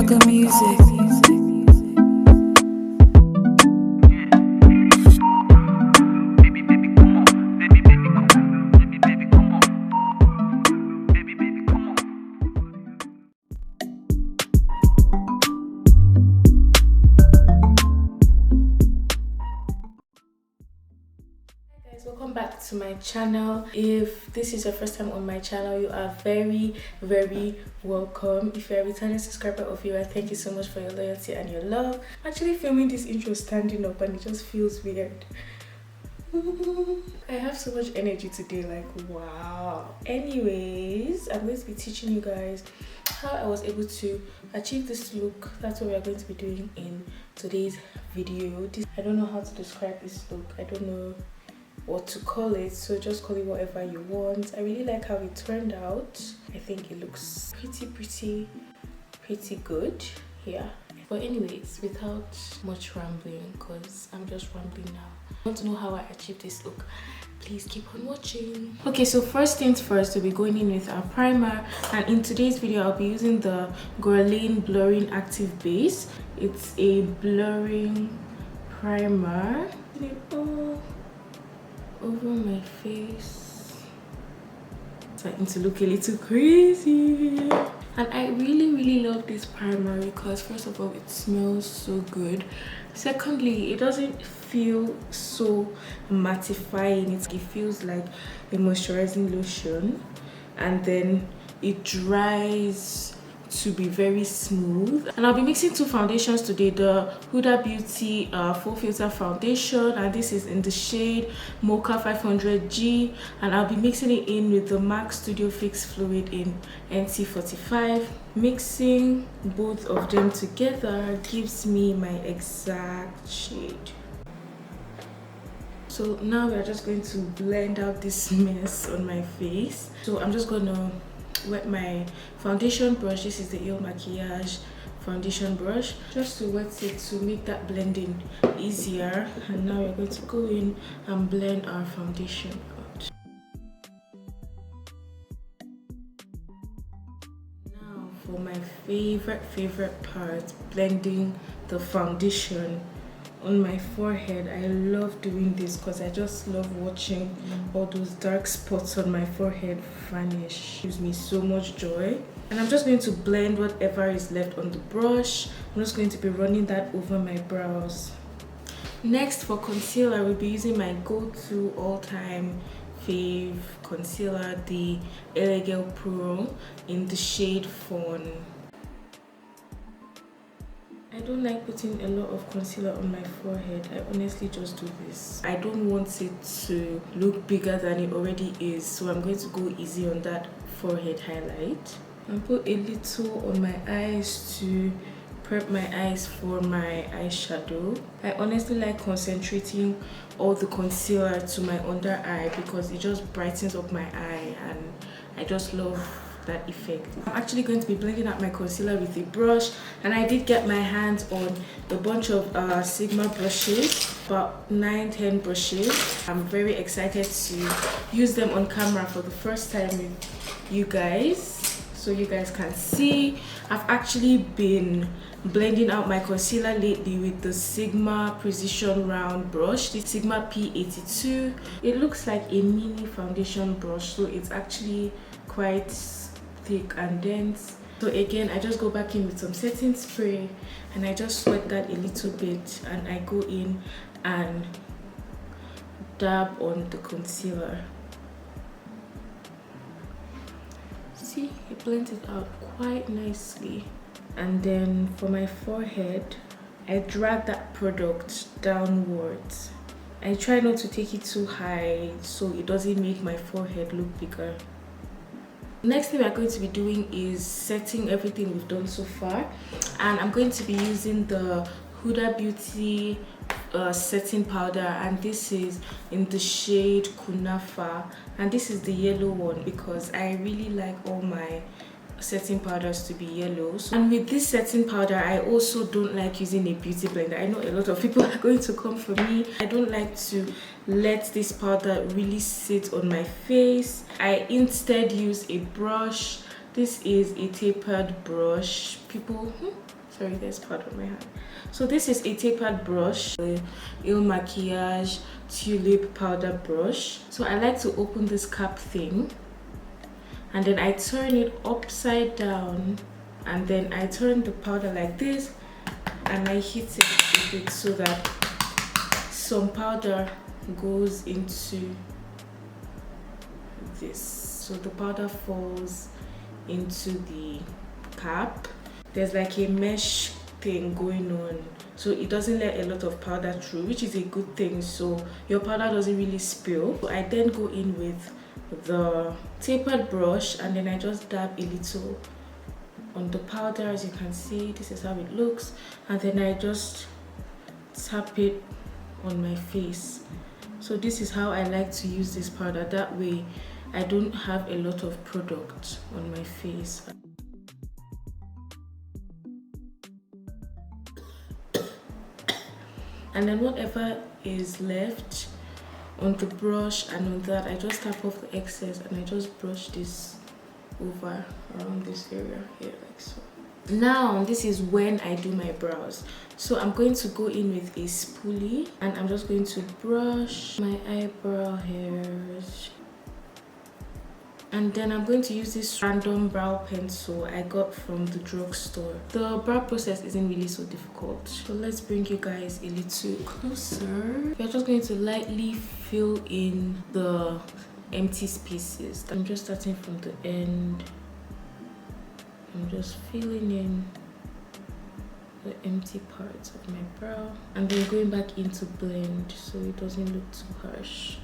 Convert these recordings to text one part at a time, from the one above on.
good music. Welcome back to my channel. If this is your first time on my channel, you are very welcome. If you're a returning subscriber or viewer, thank you so much for your loyalty and your love. I'm actually filming this intro standing up and it just feels weird. I have so much energy today, like wow. Anyways, I'm going to be teaching you guys how I was able to achieve this look. That's what we are going to be doing in today's video. I don't know how to describe this look. I don't know what to call it, so just call it whatever you want. I really like how it turned out. I think it looks pretty good here. But anyways, without much rambling, because I'm just rambling now, want to know how I achieved this look, please keep on watching. Okay, so first things first, we'll be going in with our primer, and in today's video I'll be using the Guerlain Blurring Active Base. It's a blurring primer. Over my face, starting to look a little crazy. And I really love this primer because first of all, it smells so good. Secondly, it doesn't feel so mattifying. It feels like a moisturizing lotion, and then it dries to be very smooth. And I'll be mixing two foundations today, the Huda Beauty Full Filter Foundation, and this is in the shade Mocha 500G, and I'll be mixing it in with the MAC Studio Fix Fluid in NT45. Mixing both of them together gives me my exact shade. So now we're just going to blend out this mess on my face. So I'm just gonna wet my foundation brush. This is the ilmakiage foundation brush, just to wet it to make that blending easier. And now we're going to go in and blend our foundation out. Now for my favorite part, blending the foundation on my forehead. I love doing this because I just love watching all those dark spots on my forehead vanish. It gives me so much joy. And I'm just going to blend whatever is left on the brush. I'm just going to be running that over my brows. Next, for concealer, I will be using my go-to all-time fave concealer, the Ardell Pro in the shade Fawn. I don't like putting a lot of concealer on my forehead. I honestly just do this. I don't want it to look bigger than it already is, so I'm going to go easy on that forehead highlight and put a little on my eyes to prep my eyes for my eyeshadow. I honestly like concentrating all the concealer to my under eye because it just brightens up my eye, and I just love that effect. I'm actually going to be blending out my concealer with a brush, and I did get my hands on a bunch of Sigma brushes, about 9-10 brushes. I'm very excited to use them on camera for the first time with you guys, so you guys can see. I've actually been blending out my concealer lately with the Sigma Precision Round brush, the Sigma P82. It looks like a mini foundation brush, so it's actually quite thick and dense. So again, I just go back in with some setting spray and I just sweat that a little bit, and I go in and dab on the concealer. See, it blends it out quite nicely. And then for my forehead, I drag that product downwards. I try not to take it too high so it doesn't make my forehead look bigger. Next thing we're going to be doing is setting everything we've done so far, and I'm going to be using the Huda Beauty setting powder, and this is in the shade Kunafa, and this is the yellow one because I really like all my setting powders to be yellow. And with this setting powder, I also don't like using a beauty blender. I know a lot of people are going to come for me. I don't like to let this powder really sit on my face. I instead use a brush. This is a tapered brush. People Sorry, there's powder on my hand. So this is a tapered brush, the ilmakiage tulip powder brush. So I like to open this cap thing and then I turn it upside down, and then I turn the powder like this and I hit it with it so that some powder goes into this. So the powder falls into the cap. There's like a mesh thing going on, so it doesn't let a lot of powder through, which is a good thing, so your powder doesn't really spill. So I then go in with the tapered brush and then I just dab a little on the powder. As you can see, this is how it looks, and then I just tap it on my face. So this is how I like to use this powder, that way I don't have a lot of product on my face. And then whatever is left on the brush and on that, I just tap off the excess and I just brush this over around this area here, like so. Now this is when I do my brows. So I'm going to go in with a spoolie and I'm just going to brush my eyebrow hairs. And then I'm going to use this random brow pencil I got from the drugstore. The brow process isn't really so difficult. So let's bring you guys a little closer. We're just going to lightly fill in the empty spaces. I'm just starting from the end. I'm just filling in the empty parts of my brow. And then going back into blend so it doesn't look too harsh.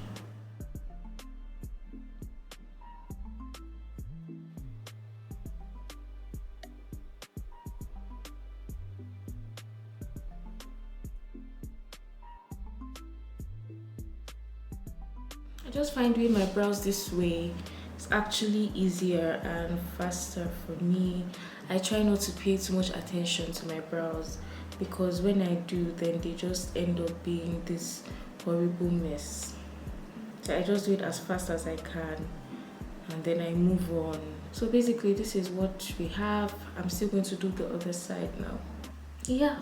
I just find doing my brows this way is actually easier and faster for me. I try not to pay too much attention to my brows because when I do, then they just end up being this horrible mess. So I just do it as fast as I can and then I move on. So basically this is what we have. I'm still going to do the other side now. Yeah.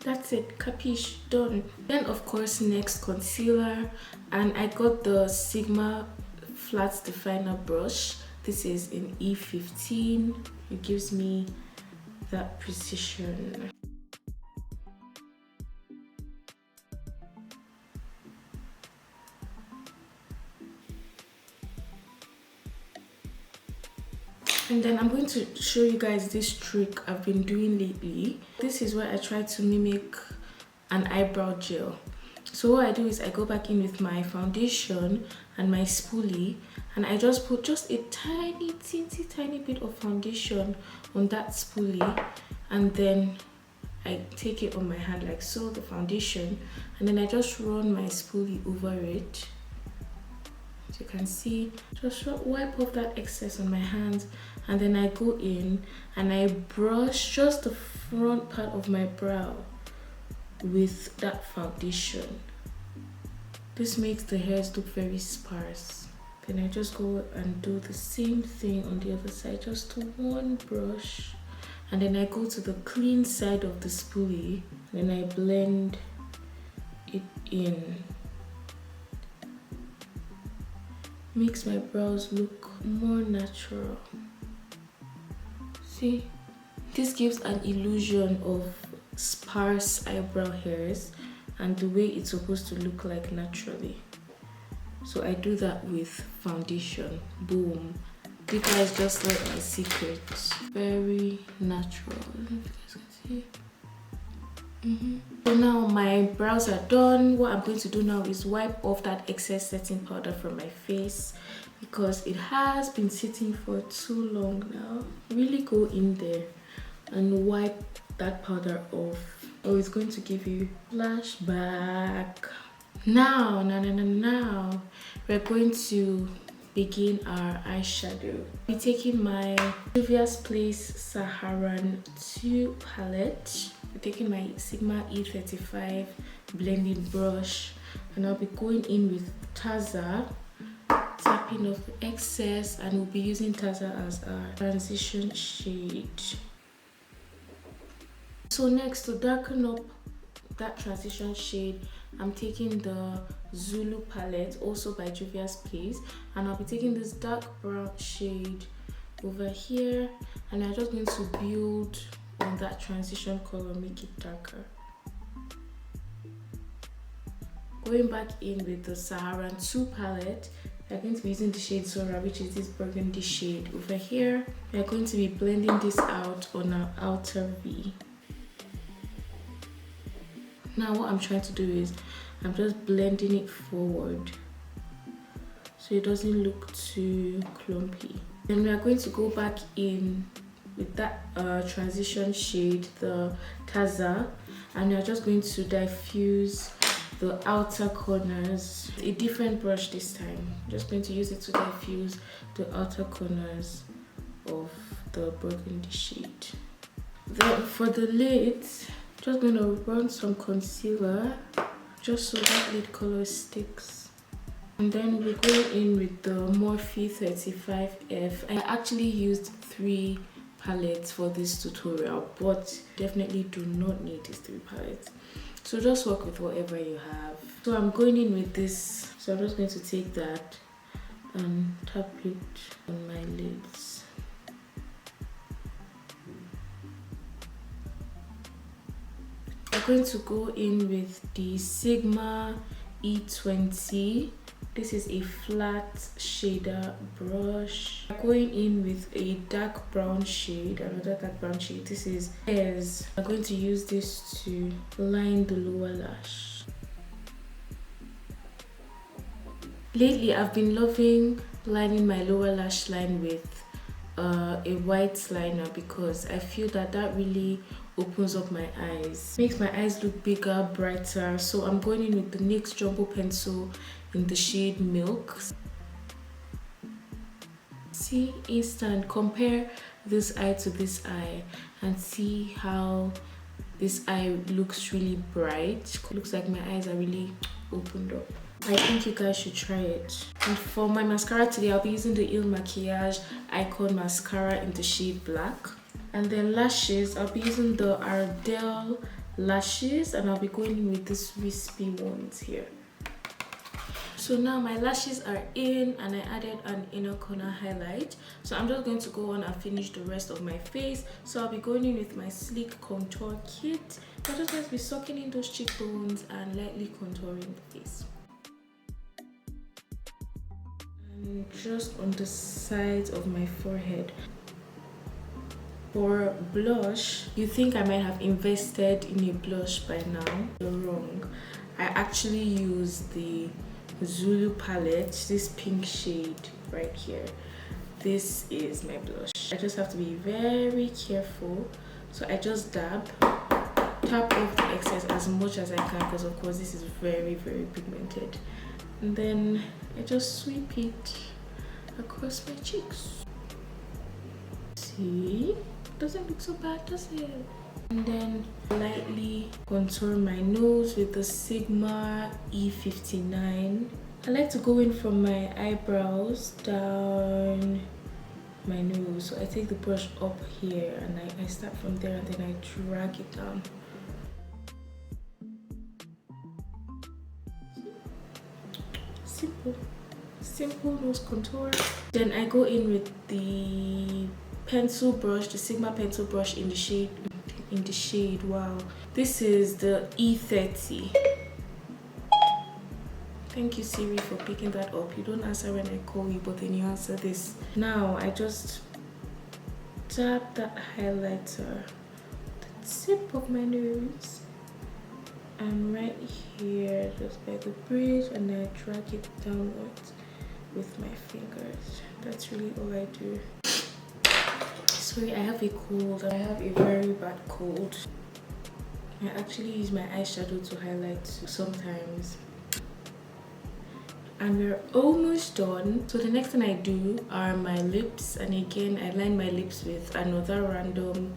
That's it, capiche, done. Then of course next concealer, and I got the Sigma flat definer brush. This is in E15. It gives me that precision. And then I'm going to show you guys this trick I've been doing lately. This is where I try to mimic an eyebrow gel. So what I do is I go back in with my foundation and my spoolie and I just put just a tiny, tiny bit of foundation on that spoolie, and then I take it on my hand like so, the foundation, and then I just run my spoolie over it. As you can see, just wipe off that excess on my hands, and then I go in and I brush just the front part of my brow with that foundation. This makes the hairs look very sparse. Then I just go and do the same thing on the other side, just one brush, and then I go to the clean side of the spoolie and then I blend it in. Makes my brows look more natural. See, this gives an illusion of sparse eyebrow hairs and the way it's supposed to look like naturally. So I do that with foundation. Boom. You guys just like my secret. Very natural. I don't know if you guys can see. So now my brows are done. What I'm going to do now is wipe off that excess setting powder from my face because it has been sitting for too long now. Really go in there and wipe that powder off. Oh, it's going to give you flashback. Now we're going to begin our eyeshadow. I'm taking my Juvia's Place Saharan 2 palette. I'm taking my Sigma E35 blending brush, and I'll be going in with Taza, tapping off the excess, and we'll be using Taza as our transition shade. So next, to darken up that transition shade, I'm taking the Zulu palette, also by Juvia's Place, and I'll be taking this dark brown shade over here, and I'm just going to build on that transition color, make it darker. Going back in with the Saharan 2 palette, we're going to be using the shade Zora, which is this burgundy shade over here. We're going to be blending this out on our outer V. Now what I'm trying to do is I'm just blending it forward so it doesn't look too clumpy. Then we are going to go back in with that transition shade, the Taza, and we are just going to diffuse the outer corners. A different brush this time. I'm just going to use it to diffuse the outer corners of the burgundy shade. Then for the lids, just going to run some concealer just so that lid color sticks. And then we're going in with the Morphe 35F. I actually used 3 palettes for this tutorial, but definitely do not need these 3 palettes. So just work with whatever you have. So I'm going in with this. So I'm just going to take that and tap it on my lids. I'm going to go in with the Sigma E20. This is a flat shader brush. I'm going in with a dark brown shade, another dark brown shade. This is Hairs. I'm going to use this to line the lower lash. Lately, I've been loving lining my lower lash line with a white liner because I feel that really opens up my eyes, makes my eyes look bigger, brighter. So I'm going in with the NYX Jumbo Pencil in the shade Milk. See, instant, compare this eye to this eye and see how this eye looks really bright. Looks like my eyes are really opened up. I think you guys should try it. And for my mascara today, I'll be using the Ilmakiage Icon Mascara in the shade Black. And then lashes, I'll be using the Ardell lashes, and I'll be going in with these wispy ones here. So now my lashes are in, and I added an inner corner highlight. So I'm just going to go on and finish the rest of my face. So I'll be going in with my Sleek Contour Kit. I'm just going to be sucking in those cheekbones and lightly contouring the face. And just on the sides of my forehead. For blush, you think I might have invested in a blush by now. You're wrong. I actually use the Zulu palette, this pink shade right here. This is my blush. I just have to be very careful. So I just tap off the excess as much as I can, because of course this is very, very pigmented. And then I just sweep it across my cheeks. See? Doesn't look so bad, does it? And then lightly contour my nose with the Sigma E59. I like to go in from my eyebrows down my nose. So I take the brush up here and I start from there and then I drag it down. Simple nose contour. Then I go in with the pencil brush, the Sigma pencil brush in the shade, wow, this is the E30. Thank you, Siri, for picking that up. You don't answer when I call you, but then you answer this. Now I just tap that highlighter the tip of my nose and right here just by the bridge, and I drag it downwards with my fingers. That's really all I do. Sorry, I have a cold. I have a very bad cold. I actually use my eyeshadow to highlight sometimes. And we're almost done. So the next thing I do are my lips, and again I line my lips with another random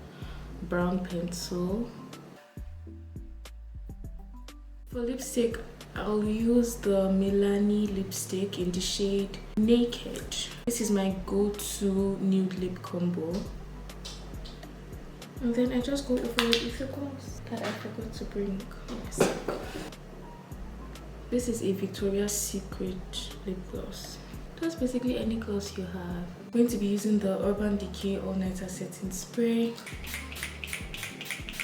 brown pencil. For lipstick, I'll use the Milani lipstick in the shade Naked. This is my go-to nude lip combo. And then I just go over it with a gloss that I forgot to bring. Yes. This is a Victoria's Secret lip gloss. Just basically any gloss you have. I'm going to be using the Urban Decay All Nighter Setting Spray.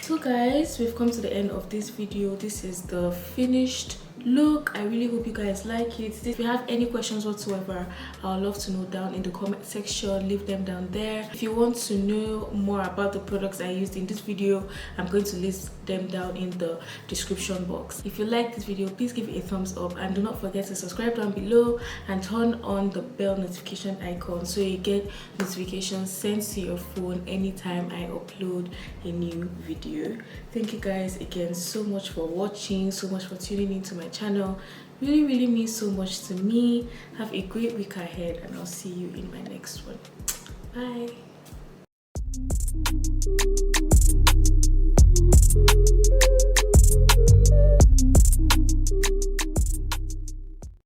So guys, we've come to the end of this video. This is the finished look. I really hope you guys like it. If you have any questions whatsoever, I would love to know down in the comment section. Leave them down there. If you want to know more about the products I used in this video, I'm going to list them down in the description box. If you like this video, please give it a thumbs up and do not forget to subscribe down below and turn on the bell notification icon so you get notifications sent to your phone anytime I upload a new video. Thank you guys again so much for watching, so much for tuning into my channel. Really means so much to me. Have a great week ahead and I'll see you in my next one. Bye.